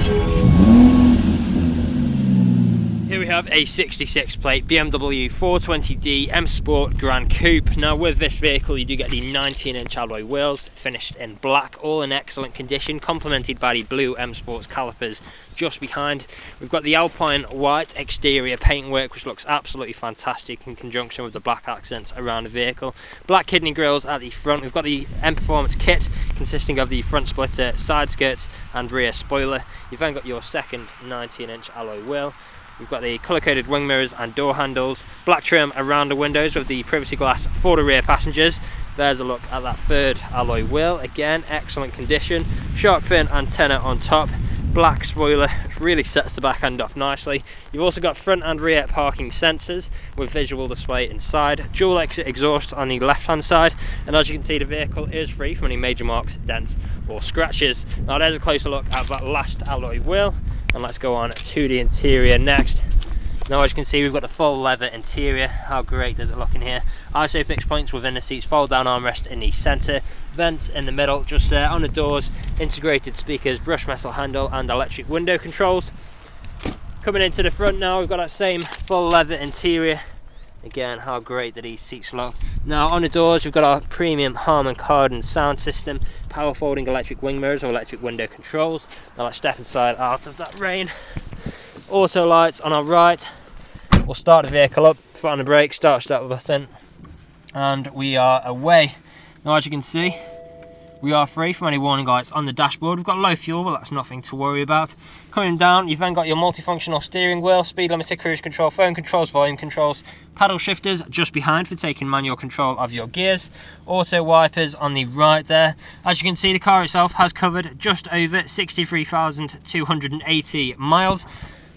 Here we have a 66 plate BMW 420d M Sport GRAN Coupe. Now with this vehicle you do get the 19-inch alloy wheels, finished in black, all in excellent condition, complemented by the blue M Sports calipers just behind. We've got the Alpine white exterior paintwork, which looks absolutely fantastic in conjunction with the black accents around the vehicle. Black kidney grills at the front. We've got the M Performance kit consisting of the front splitter, side skirts and rear spoiler. You've then got your second 19-inch alloy wheel. We've got the colour-coded wing mirrors and door handles, black trim around the windows with the privacy glass for the rear passengers. There's a look at that third alloy wheel, again excellent condition, shark fin antenna on top, black spoiler, which really sets the back end off nicely. You've also got front and rear parking sensors with visual display inside, dual exit exhaust on the left hand side, and as you can see the vehicle is free from any major marks, dents or scratches. Now there's a closer look at that last alloy wheel. And let's go on to the interior next. Now as you can see we've got the full leather interior. How great does it look in here? ISO fixed points within the seats, fold down armrest in the centre, vents in the middle just there. On the doors, integrated speakers, brush metal handle and electric window controls. Coming into the front now, we've got that same full leather interior. Again, how great do these seats look. Now on the doors we've got our premium Harman Kardon sound system, power folding electric wing mirrors or electric window controls. Now let's step inside out of that rain. Auto lights on our right. We'll start the vehicle up, foot on the brake, start button, and we are away. Now as you can see, we are free from any warning lights on the dashboard. We've got low fuel, but that's nothing to worry about. Coming down, you've then got your multifunctional steering wheel, speed limiter, cruise control, phone controls, volume controls, paddle shifters just behind for taking manual control of your gears, auto wipers on the right there. As you can see, the car itself has covered just over 63,280 miles.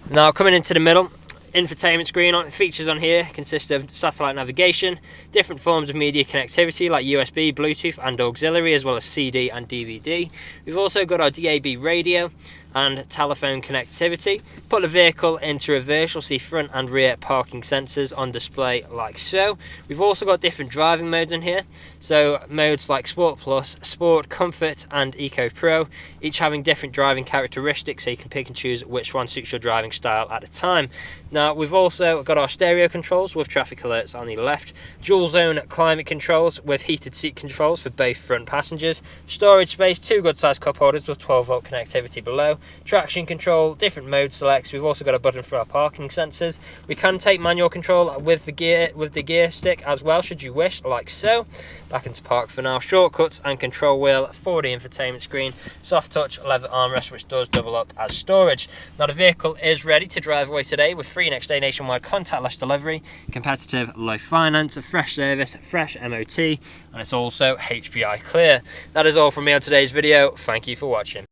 Now coming into the middle, infotainment screen features on here consist of satellite navigation, different forms of media connectivity like USB, Bluetooth and auxiliary, as well as CD and DVD. We've also got our DAB radio and telephone connectivity. Put the vehicle into reverse, you'll see front and rear parking sensors on display like so. We've also got different driving modes in here, so modes like Sport Plus, Sport, Comfort and Eco Pro, each having different driving characteristics, so you can pick and choose which one suits your driving style at a time. Now we've also got our stereo controls with traffic alerts on the left, dual zone climate controls with heated seat controls for both front passengers, storage space, 2 good sized cup holders with 12-volt connectivity below, traction control, different mode selects. We've also got a button for our parking sensors. We can take manual control with the gear stick as well should you wish, like so. Back into park for now. Shortcuts and control wheel for the infotainment screen, soft touch leather armrest which does double up as storage. Now the vehicle is ready to drive away today with free next day nationwide contactless delivery, competitive low finance, a fresh service, fresh MOT, and it's also HPI clear. That is all from me on today's video. Thank you for watching.